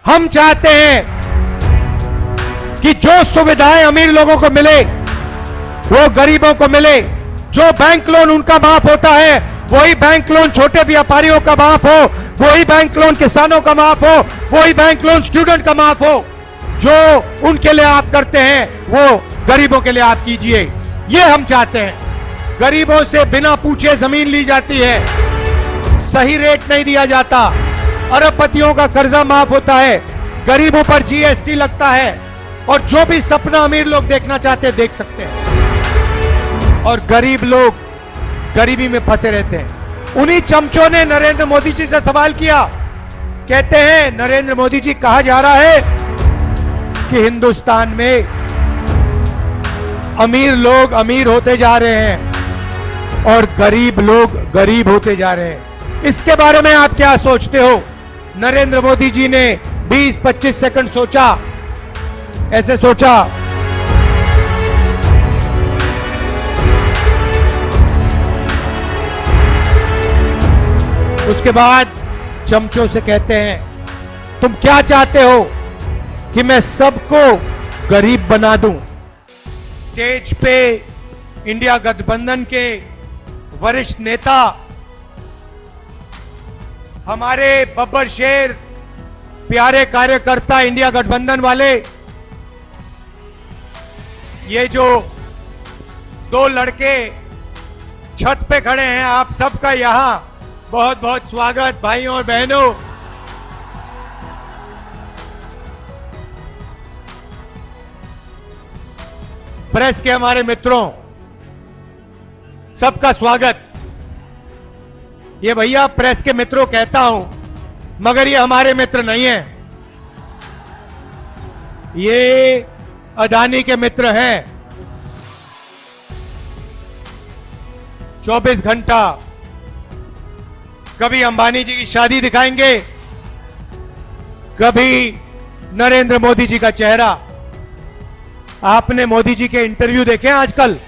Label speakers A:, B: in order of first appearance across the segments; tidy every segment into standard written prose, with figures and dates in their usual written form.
A: हम चाहते हैं कि जो सुविधाएं अमीर लोगों को मिले वो गरीबों को मिले। जो बैंक लोन उनका माफ होता है वही बैंक लोन छोटे व्यापारियों का माफ हो, वही बैंक लोन किसानों का माफ हो, वही बैंक लोन स्टूडेंट का माफ हो। जो उनके लिए आप करते हैं वो गरीबों के लिए आप कीजिए, ये हम चाहते हैं। गरीबों से बिना पूछे जमीन ली जाती है, सही रेट नहीं दिया जाता, अरबपतियों का कर्जा माफ होता है, गरीबों पर जीएसटी लगता है, और जो भी सपना अमीर लोग देखना चाहते हैं देख सकते हैं। और गरीब लोग गरीबी में फंसे रहते हैं। उन्हीं चमचों ने नरेंद्र मोदी जी से सवाल किया, कहते हैं नरेंद्र मोदी जी कहा जा रहा है कि हिंदुस्तान में अमीर लोग अमीर होते जा रहे हैं और गरीब लोग गरीब होते जा रहे हैं, इसके बारे में आप क्या सोचते हो? नरेंद्र मोदी जी ने 20-25 सेकंड सोचा, ऐसे सोचा, उसके बाद चमचों से कहते हैं तुम क्या चाहते हो कि मैं सबको गरीब बना दूं? स्टेज पे इंडिया गठबंधन के वरिष्ठ नेता, हमारे बब्बर शेर, प्यारे कार्यकर्ता इंडिया गठबंधन वाले, ये जो दो लड़के छत पे खड़े हैं, आप सबका यहां बहुत बहुत स्वागत भाइयों और बहनों। प्रेस के हमारे मित्रों, सबका स्वागत। ये भैया प्रेस के मित्रों कहता हूं, मगर ये हमारे मित्र नहीं हैं, ये अदानी के मित्र हैं। 24 घंटा कभी अंबानी जी की शादी दिखाएंगे, कभी नरेंद्र मोदी जी का चेहरा। आपने मोदी जी के इंटरव्यू देखे आजकल?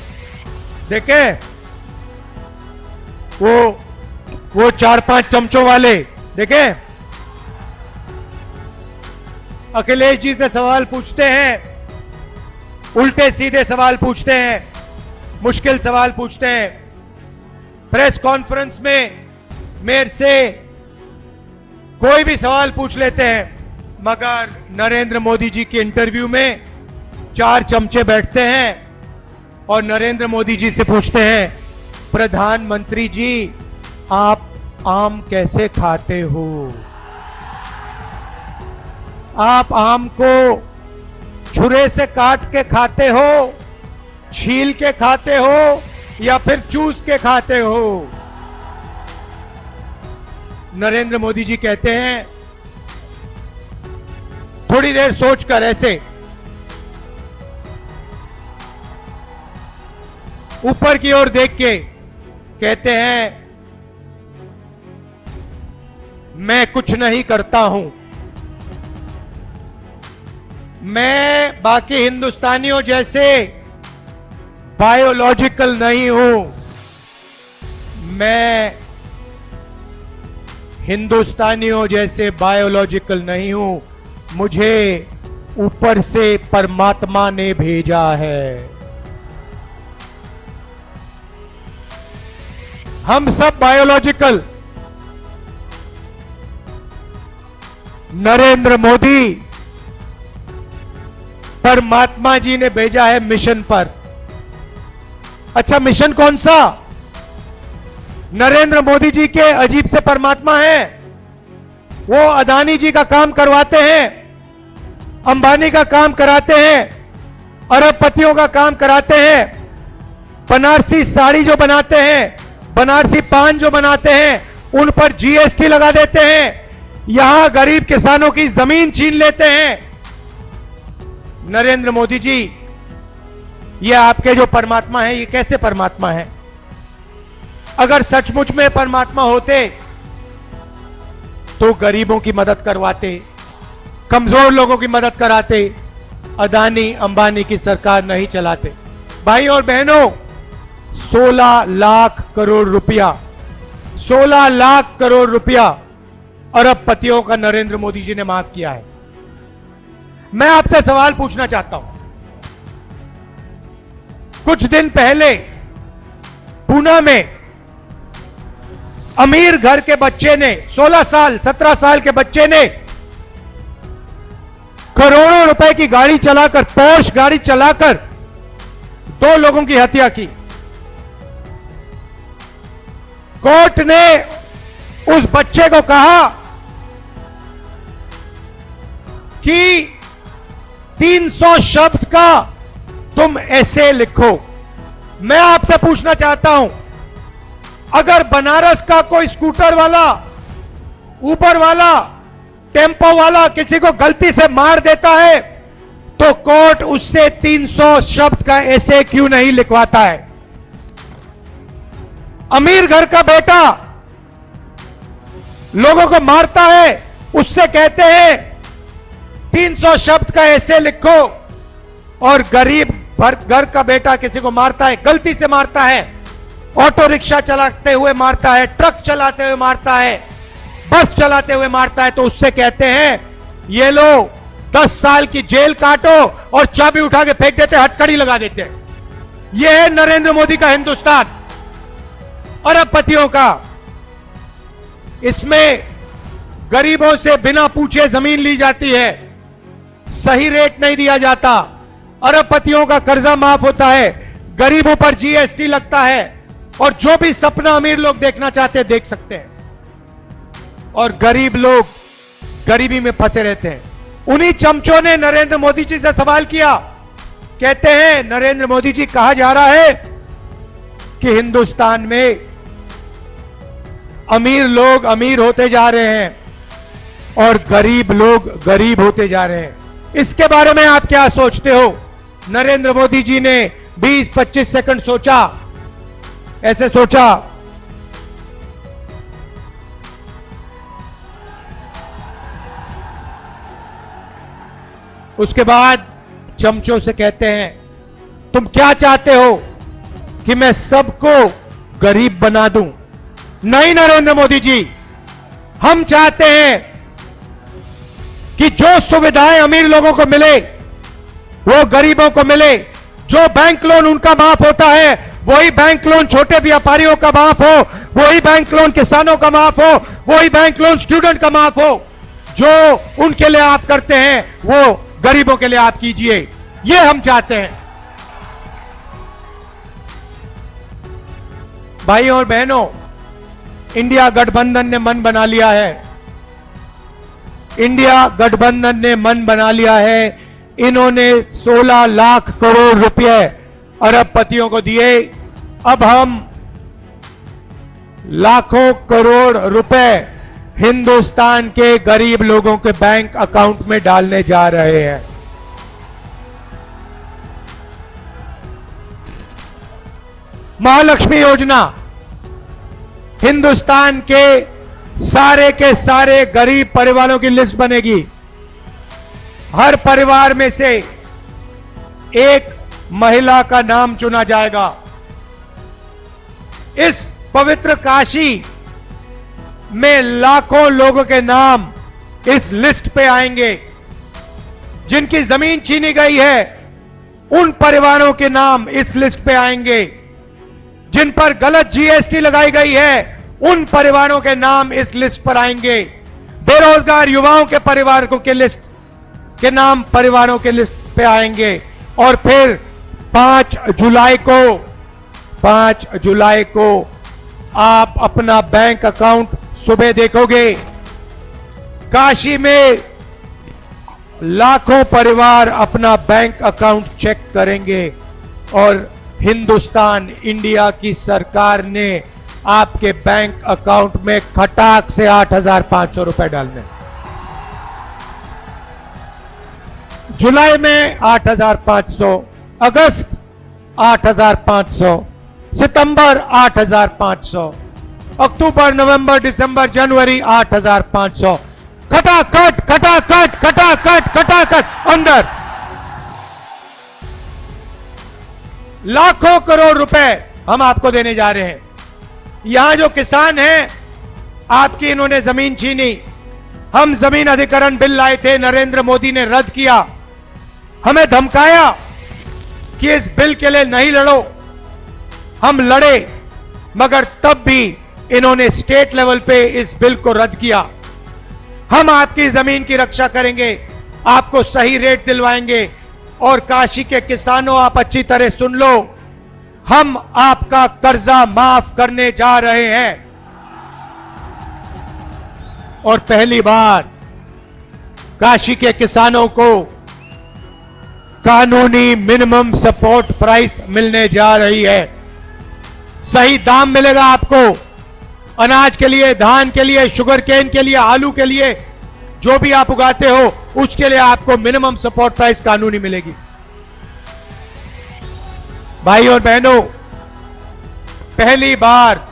A: देखे? वो 4-5 चमचों वाले देखे? अखिलेश जी से सवाल पूछते हैं, उल्टे सीधे सवाल पूछते हैं, मुश्किल सवाल पूछते हैं। प्रेस कॉन्फ्रेंस में मेरे से कोई भी सवाल पूछ लेते हैं, मगर नरेंद्र मोदी जी के इंटरव्यू में 4 चमचे बैठते हैं और नरेंद्र मोदी जी से पूछते हैं, प्रधानमंत्री जी आप आम कैसे खाते हो? आप आम को छुरे से काट के खाते हो, छील के खाते हो, या फिर चूस के खाते हो? नरेंद्र मोदी जी कहते हैं, थोड़ी देर सोचकर ऐसे ऊपर की ओर देख के कहते हैं, मैं कुछ नहीं करता हूं, मैं बाकी हिंदुस्तानियों जैसे बायोलॉजिकल नहीं हूं, मैं हिंदुस्तानियों जैसे बायोलॉजिकल नहीं हूं, मुझे ऊपर से परमात्मा ने भेजा है। हम सब बायोलॉजिकल, नरेंद्र मोदी परमात्मा जी ने भेजा है मिशन पर। अच्छा, मिशन कौन सा? नरेंद्र मोदी जी के अजीब से परमात्मा हैं, वो अदानी जी का काम करवाते हैं, अंबानी का काम कराते हैं, अरबपतियों का काम कराते हैं, बनारसी साड़ी जो बनाते हैं, बनारसी पान जो बनाते हैं, उन पर जीएसटी लगा देते हैं, यहां गरीब किसानों की जमीन छीन लेते हैं। नरेंद्र मोदी जी, ये आपके जो परमात्मा हैं, ये कैसे परमात्मा हैं? अगर सचमुच में परमात्मा होते तो गरीबों की मदद करवाते, कमजोर लोगों की मदद कराते, अदानी अंबानी की सरकार नहीं चलाते। भाई और बहनों, 16 लाख करोड़ रुपया, 16 लाख करोड़ रुपया अरबपतियों का नरेंद्र मोदी जी ने माफ किया है। मैं आपसे सवाल पूछना चाहता हूं। कुछ दिन पहले पूना में अमीर घर के बच्चे ने 16 साल 17 साल के बच्चे ने करोड़ों रुपए की गाड़ी चलाकर, पोर्श गाड़ी चलाकर 2 लोगों की हत्या की। कोर्ट ने उस बच्चे को कहा कि 300 शब्द का तुम ऐसे लिखो। मैं आपसे पूछना चाहता हूं, अगर बनारस का कोई स्कूटर वाला, ऊबर वाला, टेम्पो वाला किसी को गलती से मार देता है तो कोर्ट उससे 300 शब्द का ऐसे क्यों नहीं लिखवाता है? अमीर घर का बेटा लोगों को मारता है, उससे कहते हैं 300 शब्द का ऐसे लिखो, और गरीब घर का बेटा किसी को मारता है, गलती से मारता है, ऑटो रिक्शा चलाते हुए मारता है, ट्रक चलाते हुए मारता है, बस चलाते हुए मारता है, तो उससे कहते हैं ये लो 10 साल की जेल काटो, और चाबी उठा के फेंक देते, हथकड़ी लगा देते हैं। यह है नरेंद्र मोदी का हिंदुस्तान, अरबपतियों का। इसमें गरीबों से बिना पूछे जमीन ली जाती है, सही रेट नहीं दिया जाता, अरबपतियों का कर्जा माफ होता है, गरीबों पर जीएसटी लगता है, और जो भी सपना अमीर लोग देखना चाहते हैं देख सकते हैं, और गरीब लोग गरीबी में फंसे रहते हैं। उन्हीं चमचों ने नरेंद्र मोदी जी से सवाल किया, कहते हैं नरेंद्र मोदी जी, कहा जा रहा है कि हिंदुस्तान में अमीर लोग अमीर होते जा रहे हैं और गरीब लोग गरीब होते जा रहे हैं, इसके बारे में आप क्या सोचते हो? नरेंद्र मोदी जी ने 20-25 सेकंड सोचा, ऐसे सोचा, उसके बाद चमचों से कहते हैं तुम क्या चाहते हो कि मैं सबको गरीब बना दूं? नहीं नरेंद्र मोदी जी, हम चाहते हैं कि जो सुविधाएं अमीर लोगों को मिले वो गरीबों को मिले। जो बैंक लोन उनका माफ होता है वही बैंक लोन छोटे व्यापारियों का माफ हो, वही बैंक लोन किसानों का माफ हो, वही बैंक लोन स्टूडेंट का माफ हो। जो उनके लिए आप करते हैं वो गरीबों के लिए आप कीजिए, ये हम चाहते हैं। भाइयों और बहनों, इंडिया गठबंधन ने मन बना लिया है, इंडिया गठबंधन ने मन बना लिया है। इन्होंने 16 लाख करोड़ रुपए अरबपतियों को दिए, अब हम लाखों करोड़ रुपए हिंदुस्तान के गरीब लोगों के बैंक अकाउंट में डालने जा रहे हैं। महालक्ष्मी योजना, हिंदुस्तान के सारे गरीब परिवारों की लिस्ट बनेगी। हर परिवार में से एक महिला का नाम चुना जाएगा। इस पवित्र काशी में लाखों लोगों के नाम इस लिस्ट पे आएंगे। जिनकी जमीन छीनी गई है उन परिवारों के नाम इस लिस्ट पे आएंगे। जिन पर गलत जीएसटी लगाई गई है उन परिवारों के नाम इस लिस्ट पर आएंगे। बेरोजगार युवाओं के परिवारों के लिस्ट के नाम परिवारों के लिस्ट पे आएंगे। और फिर 5 जुलाई को आप अपना बैंक अकाउंट सुबह देखोगे, काशी में लाखों परिवार अपना बैंक अकाउंट चेक करेंगे और हिंदुस्तान, इंडिया की सरकार ने आपके बैंक अकाउंट में खटाक से 8,500 रुपए डालने। जुलाई में 8,500, अगस्त 8,500, सितंबर 8,500, अक्टूबर, नवंबर, दिसंबर, जनवरी 8,500। खटाखट खटाखट खटाखट खटाखट अंदर लाखों करोड़ रुपए हम आपको देने जा रहे हैं। यहां जो किसान हैं, आपकी इन्होंने जमीन छीनी। हम जमीन अधिग्रहण बिल लाए थे, नरेंद्र मोदी ने रद्द किया। हमें धमकाया कि इस बिल के लिए नहीं लड़ो। हम लड़े, मगर तब भी इन्होंने स्टेट लेवल पे इस बिल को रद्द किया। हम आपकी जमीन की रक्षा करेंगे, आपको सही रेट दिलवाएंगे। और काशी के किसानों, आप अच्छी तरह सुन लो, हम आपका कर्जा माफ करने जा रहे हैं। और पहली बार काशी के किसानों को कानूनी मिनिमम सपोर्ट प्राइस मिलने जा रही है। सही दाम मिलेगा आपको, अनाज के लिए, धान के लिए, शुगर केन के लिए, आलू के लिए, जो भी आप उगाते हो उसके लिए आपको मिनिमम सपोर्ट प्राइस कानूनी मिलेगी। भाई और बहनों, पहली बार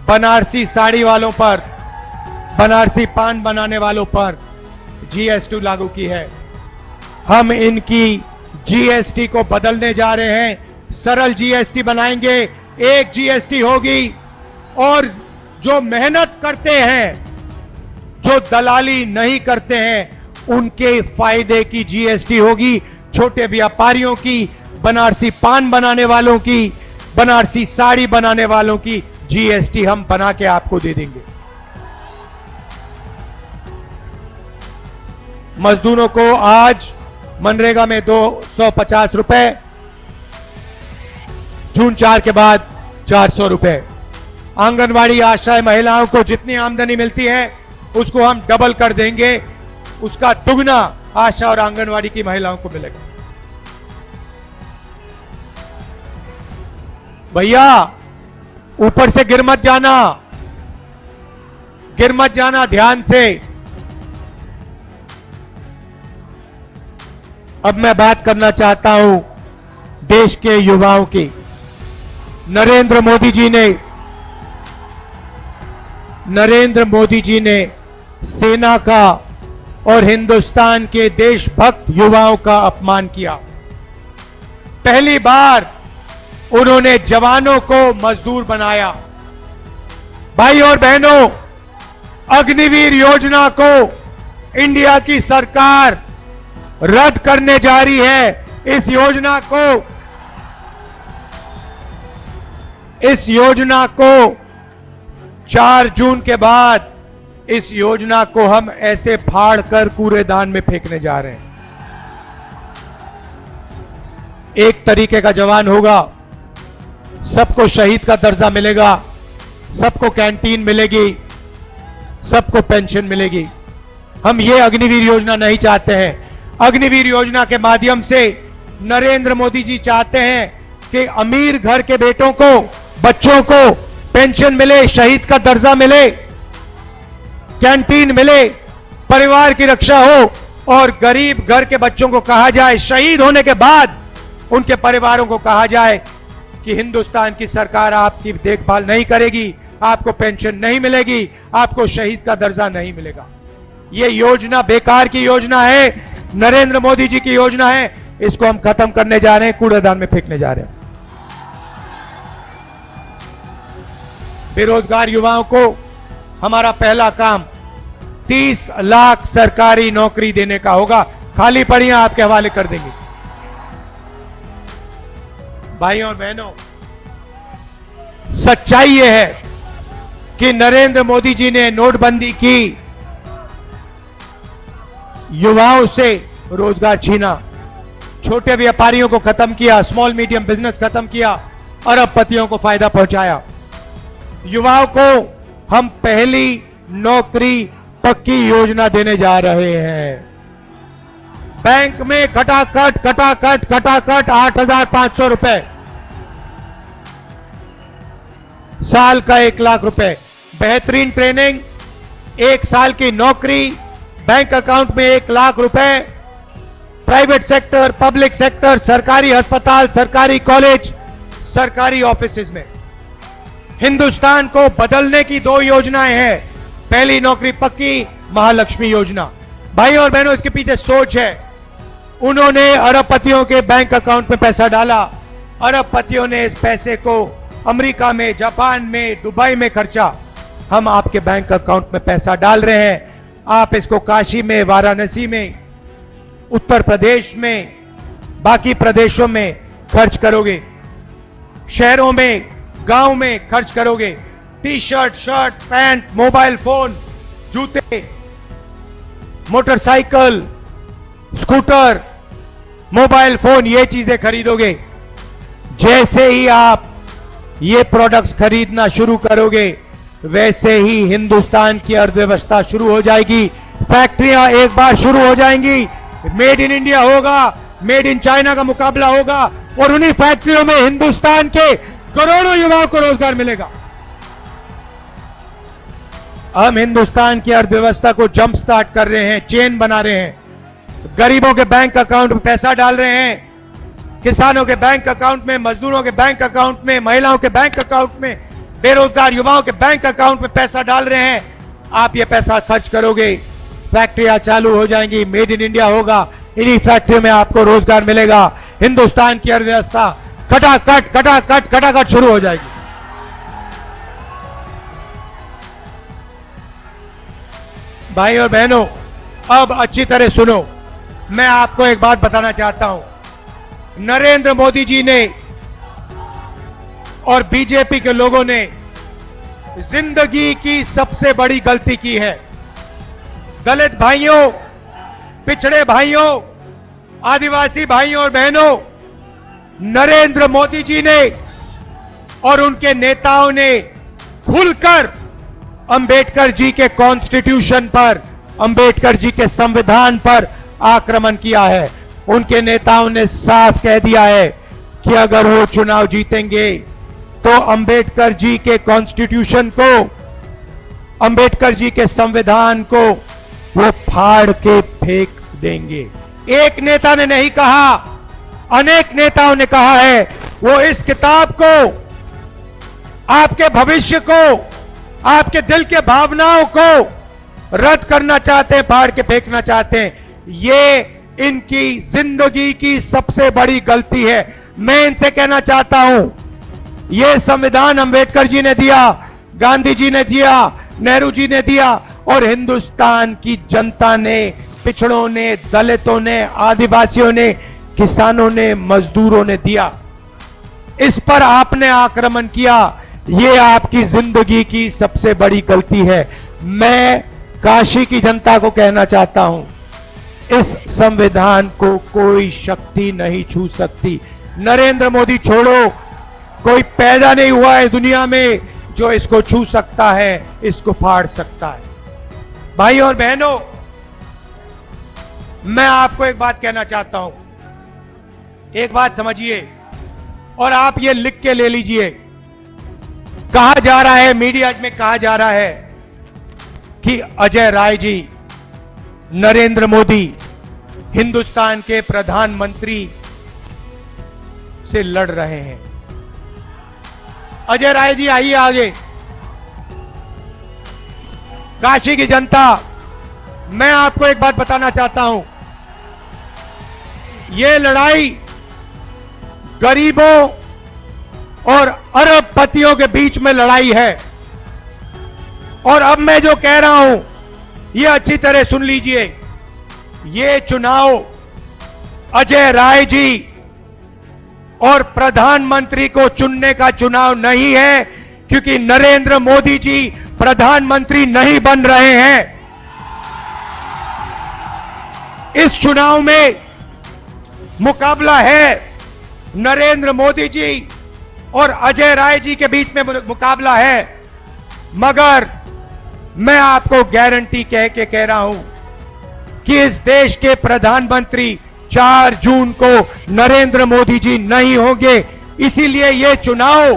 A: बनारसी साड़ी वालों पर, बनारसी पान बनाने वालों पर जीएसटी लागू की है। हम इनकी जीएसटी को बदलने जा रहे हैं, सरल जीएसटी बनाएंगे, एक जीएसटी होगी। और जो मेहनत करते हैं, जो दलाली नहीं करते हैं, उनके फायदे की जीएसटी होगी। छोटे व्यापारियों की, बनारसी पान बनाने वालों की, बनारसी साड़ी बनाने वालों की जीएसटी हम बना के आपको दे देंगे। मजदूरों को आज मनरेगा में 250 रुपए, जून 4 के बाद 400 रुपए। आंगनवाड़ी आशाएं महिलाओं को जितनी आमदनी मिलती है उसको हम डबल कर देंगे, उसका दुगना आशा और आंगनवाड़ी की महिलाओं को मिलेगा। भैया ऊपर से गिर मत जाना, गिर मत जाना, ध्यान से। अब मैं बात करना चाहता हूं देश के युवाओं की। नरेंद्र मोदी जी ने सेना का और हिंदुस्तान के देशभक्त युवाओं का अपमान किया। पहली बार उन्होंने जवानों को मजदूर बनाया। भाई और बहनों, अग्निवीर योजना को इंडिया की सरकार रद्द करने जा रही है। इस योजना को 4 जून के बाद इस योजना को हम ऐसे फाड़ कर कूड़ेदान में फेंकने जा रहे हैं। एक तरीके का जवान होगा, सबको शहीद का दर्जा मिलेगा, सबको कैंटीन मिलेगी, सबको पेंशन मिलेगी। हम ये अग्निवीर योजना नहीं चाहते हैं। अग्निवीर योजना के माध्यम से नरेंद्र मोदी जी चाहते हैं कि अमीर घर के बेटों को, बच्चों को पेंशन मिले, शहीद का दर्जा मिले, कैंटीन मिले, परिवार की रक्षा हो। और गरीब घर के बच्चों को कहा जाए, शहीद होने के बाद उनके परिवारों को कहा जाए कि हिंदुस्तान की सरकार आपकी देखभाल नहीं करेगी, आपको पेंशन नहीं मिलेगी, आपको शहीद का दर्जा नहीं मिलेगा। यह योजना बेकार की योजना है, नरेंद्र मोदी जी की योजना है। इसको हम खत्म करने जा रहे हैं, कूड़ेदान में फेंकने जा रहे हैं। बेरोजगार युवाओं को हमारा पहला काम 30 लाख सरकारी नौकरी देने का होगा। खाली पड़ियां आपके हवाले कर देंगे। भाइयों और बहनों, सच्चाई यह है कि नरेंद्र मोदी जी ने नोटबंदी की, युवाओं से रोजगार छीना, छोटे व्यापारियों को खत्म किया, स्मॉल मीडियम बिजनेस खत्म किया, अरबपतियों को फायदा पहुंचाया। युवाओं को हम पहली नौकरी पक्की योजना देने जा रहे हैं। बैंक में खटाखट 8,500 रुपए, साल का 1 लाख रुपए, बेहतरीन ट्रेनिंग, 1 साल की नौकरी, बैंक अकाउंट में 1 लाख रुपए। प्राइवेट सेक्टर, पब्लिक सेक्टर, सरकारी अस्पताल, सरकारी कॉलेज, सरकारी ऑफिसेज में। हिंदुस्तान को बदलने की 2 योजनाएं हैं। पहली नौकरी पक्की, महालक्ष्मी योजना। भाई और बहनों, इसके पीछे सोच है। उन्होंने अरबपतियों के बैंक अकाउंट में पैसा डाला, अरबपतियों ने इस पैसे को अमेरिका में, जापान में, दुबई में खर्चा। हम आपके बैंक अकाउंट में पैसा डाल रहे हैं। आप इसको काशी में, वाराणसी में, उत्तर प्रदेश में, बाकी प्रदेशों में खर्च करोगे, शहरों में, गांव में खर्च करोगे। T shirt, shirt, pant, mobile phone, जूते, मोटरसाइकिल, स्कूटर, मोबाइल फोन, ये चीजें खरीदोगे। जैसे ही आप ये प्रोडक्ट्स खरीदना शुरू करोगे, वैसे ही हिंदुस्तान की अर्थव्यवस्था शुरू हो जाएगी। फैक्ट्रियां एक बार शुरू हो जाएंगी, मेड इन इंडिया होगा, मेड इन चाइना का मुकाबला होगा, और उन्हीं फैक्ट्रियों में हिंदुस्तान के करोड़ों युवाओं को रोजगार मिलेगा। हम हिंदुस्तान की अर्थव्यवस्था को जंप स्टार्ट कर रहे हैं, चेन बना रहे हैं। गरीबों के बैंक अकाउंट में पैसा डाल रहे हैं, किसानों के बैंक अकाउंट में, मजदूरों के बैंक अकाउंट में, महिलाओं के बैंक अकाउंट में, बेरोजगार युवाओं के बैंक अकाउंट में पैसा डाल रहे हैं। आप ये पैसा खर्च करोगे, फैक्ट्रियां चालू हो जाएंगी, मेड इन इंडिया होगा, इन्हीं फैक्ट्रियों में आपको रोजगार मिलेगा। हिंदुस्तान की अर्थव्यवस्था खटाखट शुरू हो जाएगी। भाई और बहनों, अब अच्छी तरह सुनो, मैं आपको एक बात बताना चाहता हूं। नरेंद्र मोदी जी ने और बीजेपी के लोगों ने जिंदगी की सबसे बड़ी गलती की है। दलित भाइयों, पिछड़े भाइयों, आदिवासी भाइयों और बहनों, नरेंद्र मोदी जी ने और उनके नेताओं ने खुलकर अंबेडकर जी के कॉन्स्टिट्यूशन पर, अंबेडकर जी के संविधान पर आक्रमण किया है। उनके नेताओं ने साफ कह दिया है कि अगर वो चुनाव जीतेंगे तो अंबेडकर जी के कॉन्स्टिट्यूशन को, अंबेडकर जी के संविधान को वो फाड़ के फेंक देंगे। एक नेता ने नहीं कहा, अनेक नेताओं ने कहा है। वो इस किताब को, आपके भविष्य को, आपके दिल के भावनाओं को रद्द करना चाहते हैं, फाड़ के फेंकना चाहते हैं। ये इनकी जिंदगी की सबसे बड़ी गलती है। मैं इनसे कहना चाहता हूं, ये संविधान अंबेडकर जी ने दिया, गांधी जी ने दिया, नेहरू जी ने दिया, और हिंदुस्तान की जनता ने, पिछड़ों ने, दलितों ने, आदिवासियों ने, किसानों ने, मजदूरों ने दिया। इस पर आपने आक्रमण किया, ये आपकी जिंदगी की सबसे बड़ी गलती है। मैं काशी की जनता को कहना चाहता हूं, इस संविधान को कोई शक्ति नहीं छू सकती। नरेंद्र मोदी छोड़ो, कोई पैदा नहीं हुआ है दुनिया में जो इसको छू सकता है, इसको फाड़ सकता है। भाई और बहनों, मैं आपको एक बात कहना चाहता हूं, एक बात समझिए और आप ये लिख के ले लीजिए। कहा जा रहा है, मीडिया में कहा जा रहा है कि अजय राय जी, नरेंद्र मोदी हिंदुस्तान के प्रधानमंत्री से लड़ रहे हैं। अजय राय जी आइए आगे। काशी की जनता, मैं आपको एक बात बताना चाहता हूं, यह लड़ाई गरीबों और अरबपतियों के बीच में लड़ाई है। और अब मैं जो कह रहा हूं, यह अच्छी तरह सुन लीजिए। ये चुनाव अजय राय जी और प्रधानमंत्री को चुनने का चुनाव नहीं है, क्योंकि नरेंद्र मोदी जी प्रधानमंत्री नहीं बन रहे हैं। इस चुनाव में मुकाबला है नरेंद्र मोदी जी और अजय राय जी के बीच में मुकाबला है। मगर मैं आपको गारंटी कह के कह रहा हूं कि इस देश के प्रधानमंत्री 4 जून को नरेंद्र मोदी जी नहीं होंगे। इसीलिए यह चुनाव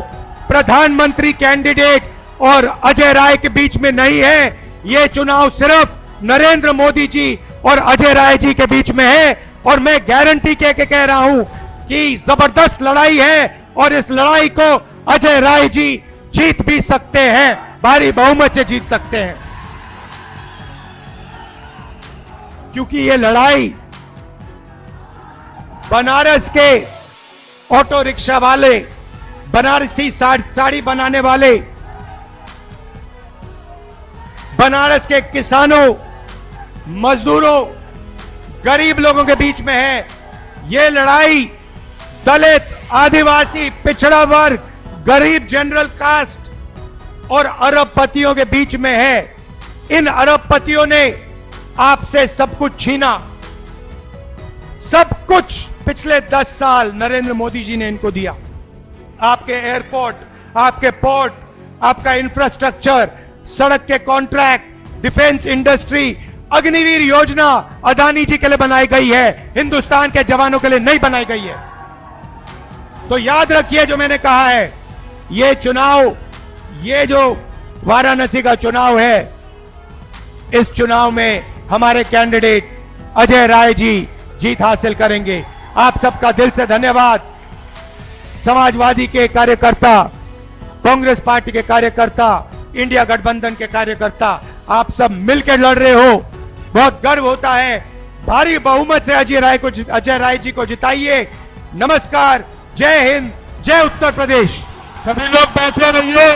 A: प्रधानमंत्री कैंडिडेट और अजय राय के बीच में नहीं है। यह चुनाव सिर्फ नरेंद्र मोदी जी और अजय राय जी के बीच में है। और मैं गारंटी कह के कह रहा हूं कि जबरदस्त लड़ाई है और इस लड़ाई को अजय राय जी जीत भी सकते हैं, भारी बहुमत से जीत सकते हैं। क्योंकि ये लड़ाई बनारस के ऑटो रिक्शा वाले, बनारसी साड़ी बनाने वाले, बनारस के किसानों, मजदूरों, गरीब लोगों के बीच में है। ये लड़ाई दलित, आदिवासी, पिछड़ा वर्ग, गरीब जनरल कास्ट और अरबपतियों के बीच में है। इन अरबपतियों ने आपसे सब कुछ छीना, सब कुछ पिछले 10 साल नरेंद्र मोदी जी ने इनको दिया। आपके एयरपोर्ट, आपके पोर्ट, आपका इंफ्रास्ट्रक्चर, सड़क के कॉन्ट्रैक्ट, डिफेंस इंडस्ट्री, अग्निवीर योजना अदानी जी के लिए बनाई गई है, हिंदुस्तान के जवानों के लिए नहीं बनाई गई है। तो याद रखिए जो मैंने कहा है, ये चुनाव, ये जो वाराणसी का चुनाव है, इस चुनाव में हमारे कैंडिडेट अजय राय जी जीत हासिल करेंगे। आप सबका दिल से धन्यवाद। समाजवादी के कार्यकर्ता, कांग्रेस पार्टी के कार्यकर्ता, इंडिया गठबंधन के कार्यकर्ता, आप सब मिलकर लड़ रहे हो। बहुत गर्व होता है। भारी बहुमत से अजय राय जी को जिताइए। नमस्कार, जय हिंद, जय उत्तर प्रदेश।
B: सभी लोग बैठे रहिए।